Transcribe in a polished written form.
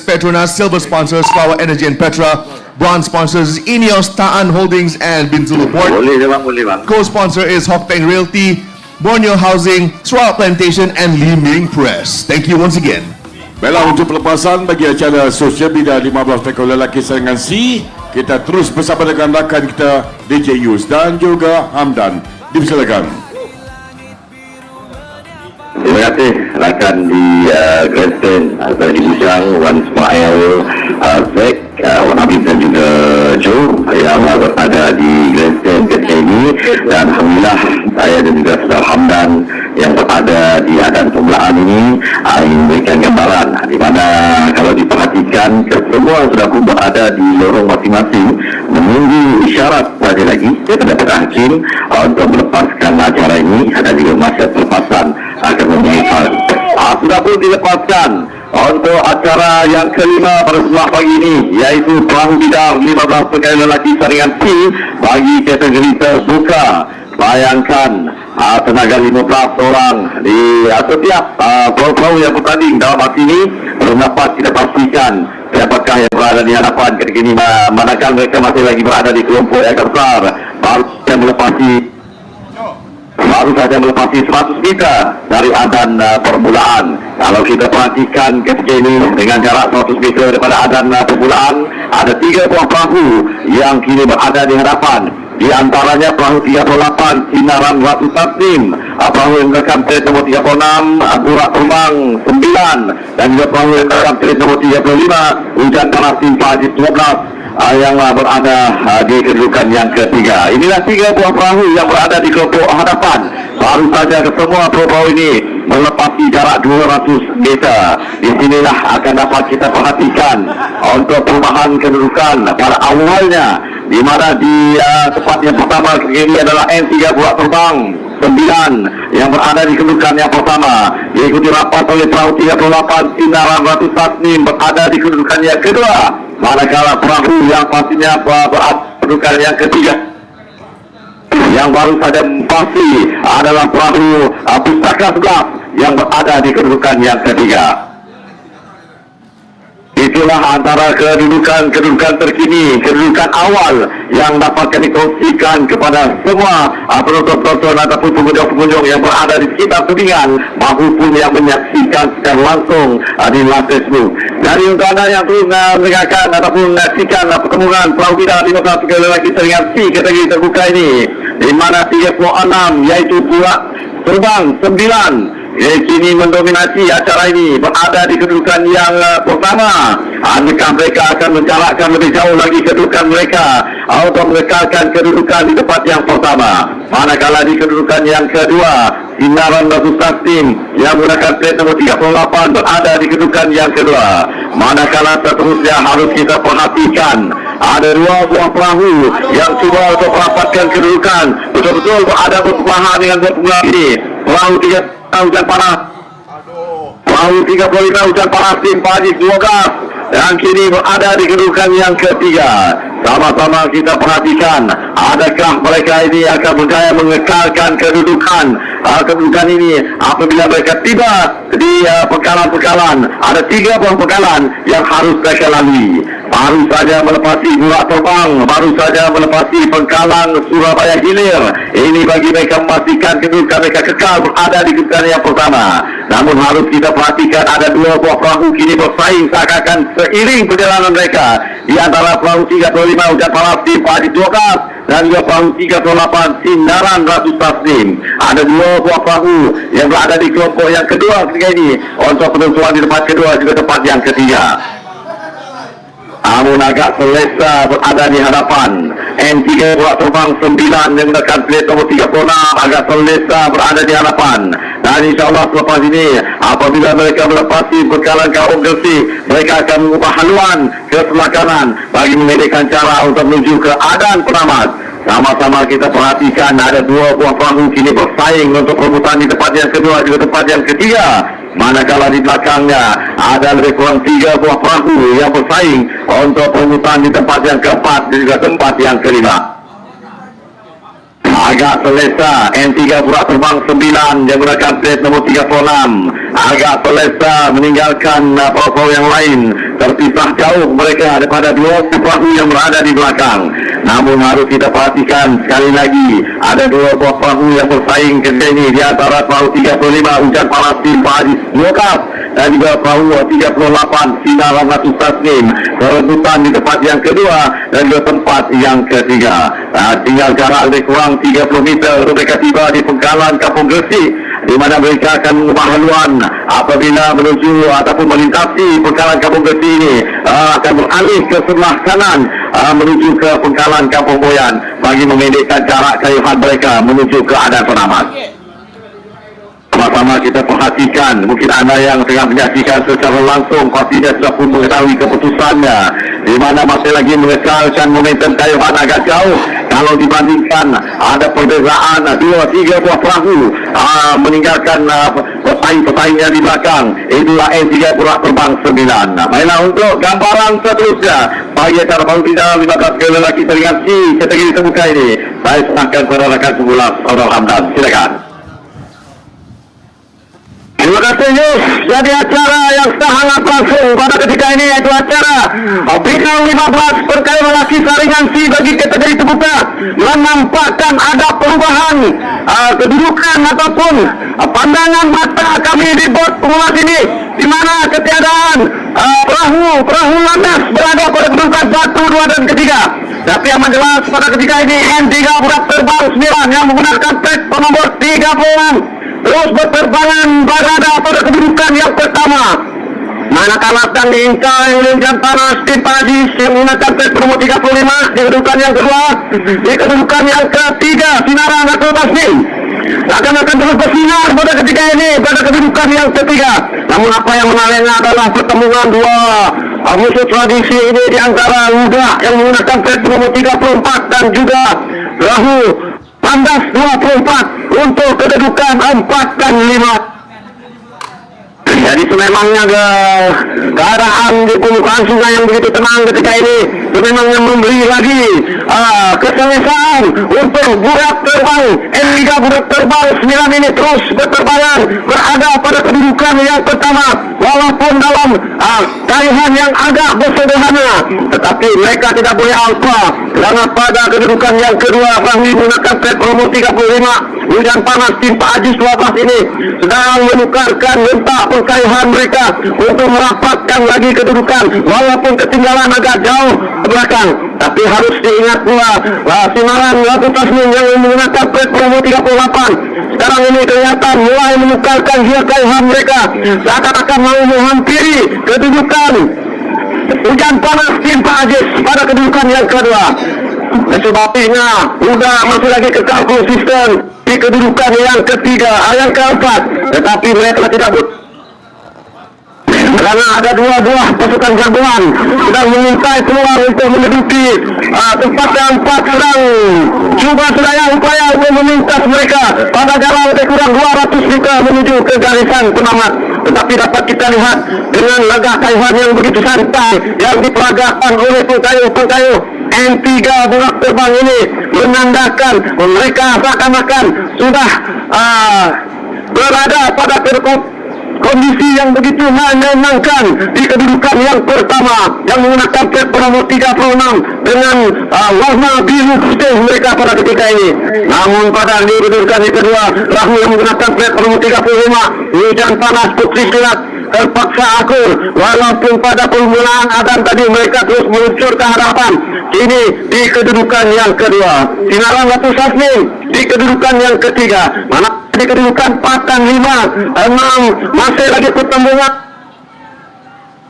Petronas. Silver sponsors Flower Energy and Petra. Bronze sponsors Ineos, Taan Holdings, and Binzulu Port. Boleh bang. Co-sponsor is Hokpeng Realty, Borneo Housing, Sarawak Plantation, and Liming Press. Thank you once again. Baiklah, untuk pelepasan bagi acara sosial media 15 tahun lelaki saingan C, kita terus bersama dengan rakan kita DJ Yus dan juga Hamdan. Dipersilakan. Terima kasih rakan di Grandstand Tadi Bujang, Wan Ismail, Zek, Wan Habib dan juga Joe yang berada di Grandstand ketika ini. Dan Alhamdulillah saya dan juga saudara Hamdan yang berada di hadapan permulaan ini ingin memberikan gambaran di mana kalau diperhatikan semua sudah berada di lorong masing-masing menunggu isyarat saja lagi daripada hakim untuk melepaskan acara ini. Ada juga masa pelepasan akan memulai sudah pun dilepaskan untuk acara yang kelima pada sebelah pagi ini, iaitu perahu bidar 15 pegawai lelaki saringan C bagi kategori terbuka. Bayangkan tenaga 15 orang di setiap perahu yang bertanding dalam hati ini belum dapat kita pastikan siapakah yang berada di hadapan ketika ini, manakala mereka masih lagi berada di kelompok yang besar. Baru saja melepasi 100 meter dari adan permulaan. Kalau kita perhatikan ketika ini dengan jarak 100 meter daripada adan permulaan, ada 3 buah perahu yang kini berada di hadapan. Di antaranya perahu 38 Sinaran Ratu Tasnim, perahu yang merekam trade nomor 36 Burak Terbang 9, dan juga perahu yang merekam trade nomor 35 Hujan Panas Timpa di 12 yang berada di kedudukan yang ketiga. Inilah 3 buah perahu yang berada di kelompok hadapan. Baru saja semua perahu ini melepasi jarak 200 meter. Di sinilah akan dapat kita perhatikan untuk perubahan kedudukan pada awalnya, di mana di tempat yang pertama ini adalah N3 Burak Terbang 9 yang berada di kedudukan yang pertama, diikuti rapat oleh perahu 38 Sinaran Ratu Tasnim berada di kedudukan yang kedua, manakala perahu yang pastinya berada di kedudukan yang ketiga yang baru saja pasti adalah perahu Pustaka 11 yang berada di kedudukan yang ketiga. Itulah antara kedudukan terkini, kedudukan awal yang dapat kami kongsikan kepada semua penonton-penonton ataupun pengunjung-pengunjung yang berada di sekitar tudingan maupun yang menyaksikan secara langsung di live Facebook. Dari untuk anda yang terus mendengarkan ataupun menyaksikan pertemuan perahu bidar 15 pegawai lelaki saringan C kategori terbuka ini, di mana 36 iaitu Burak Terbang 9 kini mendominasi acara ini, berada di kedudukan yang pertama. Adakah mereka akan menjarakkan lebih jauh lagi kedudukan mereka atau mengekalkan kedudukan di tempat yang pertama? Manakala di kedudukan yang kedua, Sinaran Ratu Tasnim yang menggunakan plate nomor 38 berada di kedudukan yang kedua. Manakala seterusnya harus kita perhatikan ada 2 buah perahu yang cuba untuk merapatkan kedudukan, betul-betul berada bersebelahan dengan permulaan ini. Perahu 3 Hujan Panas, perahu 35 Hujan Panas Tim Pagi 12 yang kini berada di kedudukan yang ketiga. Sama-sama kita perhatikan, adakah mereka ini akan berjaya mengekalkan kedudukan ini apabila mereka tiba di pekalan-pekalan. Ada 3 buah pekalan yang harus mereka lalui. Baru saja melepasi Burak Terbang, baru saja melepasi pekalan Surabaya Hilir. Ini bagi mereka memastikan kedudukan mereka kekal berada di kedudukan yang pertama. Namun harus kita perhatikan ada 2 buah perahu kini bersaing seakan-akan seiring perjalanan mereka. Di antara perahu 35 Hujan Panas di Padi 12 dan juga perahu 38 Sinaran Ratu Tasnim. Ada 2 buah perahu yang berada di kelompok yang kedua ketika ini untuk penentuan di tempat kedua juga tempat yang ketiga. Namun agak selesa berada di hadapan N3 Burak Terbang 9 yang menggunakan plate nomor 36 agak selesa berada di hadapan. Dan insyaAllah selepas ini apabila mereka melepasi bekalan kaum Gresik, mereka akan mengubah haluan ke sebelah kanan bagi memedekkan cara untuk menuju ke Adan Penamat. Sama-sama kita perhatikan ada 2 buah perahu kini bersaing untuk perebutan di tempat yang kedua juga tempat yang ketiga. Manakala di belakangnya ada lebih kurang 3 buah perahu yang bersaing untuk perebutan di tempat yang keempat dan juga tempat yang kelima. Agak selesa N3 Burak Terbang 9 yang menggunakan plate nomor 36. Agak selesa meninggalkan perahu yang lain. Terpisah jauh mereka daripada dua perahu yang berada di belakang. Namun harus kita perhatikan sekali lagi, ada dua buah perahu yang bersaing ketika ini di antara perahu 35 Hujan Panas Tim Pak Haji Mokas dan juga perahu 38 Sinar Rahmatul Tasnim. Perebutan di tempat yang kedua dan juga tempat yang ketiga. Tinggal jarak lebih kurang 30 meter mereka tiba di pengkalan Kampung Gresik, di mana mereka akan mengubah haluan apabila menuju ataupun melintasi pengkalan Kampung Gresik ini, akan beralih ke sebelah kanan menuju ke pengkalan Kampung Boyan bagi memendekkan jarak kayuhan mereka menuju ke Adan Penamas. Sama-sama kita perhatikan, mungkin anda yang tengah menyaksikan secara langsung pastinya sudah pun mengetahui keputusannya, di mana masih lagi mengekalkan momentum kayuhan agak jauh kalau dibandingkan ada perbezaan 2-3 buah perahu meninggalkan pesaing-pesaingnya di belakang. Itulah N3 Burak Terbang 9. Baiklah, untuk gambaran seterusnya bagi acara baru kita 15 ke lelaki teringat C kategori terbuka ini, saya serahkan kepada rakan semula Saudara Hamdan. Silakan. Terima kasih Yus. Jadi acara yang sangat langsung pada ketika ini yaitu acara final 15 perkara lelaki saringan C bagi kategori terbuka menampakkan ada perubahan kedudukan ataupun pandangan mata kami di bot pengulas ini, di mana ketiadaan perahu landas berada pada kedudukan 1, 2 dan ketiga. Tapi yang jelas pada ketika ini N3 Burak Terbang 9 yang menggunakan plate nomor 36 terus berterbangan berada pada kedudukan yang pertama. Manakala sedang diincar Hujan Panas Tim Pak Haji yang menggunakan plate nomor 35 di kedudukan yang kedua. Di kedudukan yang ketiga Sinar Rahmatul Tasnim akan terus bersinar pada ketika ini pada kedudukan yang ketiga. Namun apa yang menariknya adalah pertemuan dua musuh tradisi ini di antara Muda yang menggunakan plate nomor 34 dan juga Rahu Pandas 24 untuk kedudukan 4 dan 5. Jadi sememangnya keadaan di permukaan sungai yang begitu tenang ketika ini sememangnya memberi lagi keselesaan untuk Burak Terbang N3 Burak Terbang 9 ini terus berterbangan berada pada kedudukan yang pertama walaupun dalam kayuhan yang agak bersederhana, tetapi mereka tidak boleh alpa karena pada kedudukan yang kedua Rahmi menggunakan plate nomor 35 Hujan Panas Tim Pak Haji 12 ini sedang menukarkan letak kayuhan mereka untuk merapatkan lagi kedudukan walaupun ketinggalan agak jauh ke belakang. Tapi harus diingat pula Sinaran Rahmatul Tasnim yang menggunakan plate nomor 38 sekarang ini kelihatan mulai menukarkan kayuhan mereka seakan-akan mau menghampiri kedudukan Hujan Panas Tim Pak Haji pada kedudukan yang kedua. Sebabnya sudah masih lagi kekal konsisten di kedudukan yang ketiga, yang keempat, tetapi mereka tidak karena ada dua buah pasukan gabungan sedang mengintai keluar untuk menduduki tempat yang empat, sedang cuba sedaya upaya untuk memintas mereka pada jalan lebih kurang 200 meter menuju ke garisan penamat. Tetapi dapat kita lihat dengan legah kayuhan yang begitu santai yang diperagakan oleh pengkayu N3 Burak Terbang ini menandakan mereka seakan-akan sudah berada pada kondisi yang begitu menyenangkan di kedudukan yang pertama yang menggunakan plate nomor 36 dengan warna biru putih mereka pada ketika ini. Namun pada di kedudukan yang kedua Rahul yang menggunakan plate nomor 35 Hujan Panas Putri Silat terpaksa akur walaupun pada permulaan Adan tadi mereka terus meluncur ke hadapan. Ini di kedudukan yang kedua Sinar Rahmatul Tasnim di kedudukan yang ketiga, mana di kedudukan 4 dan 5 6 masih lagi pertemuan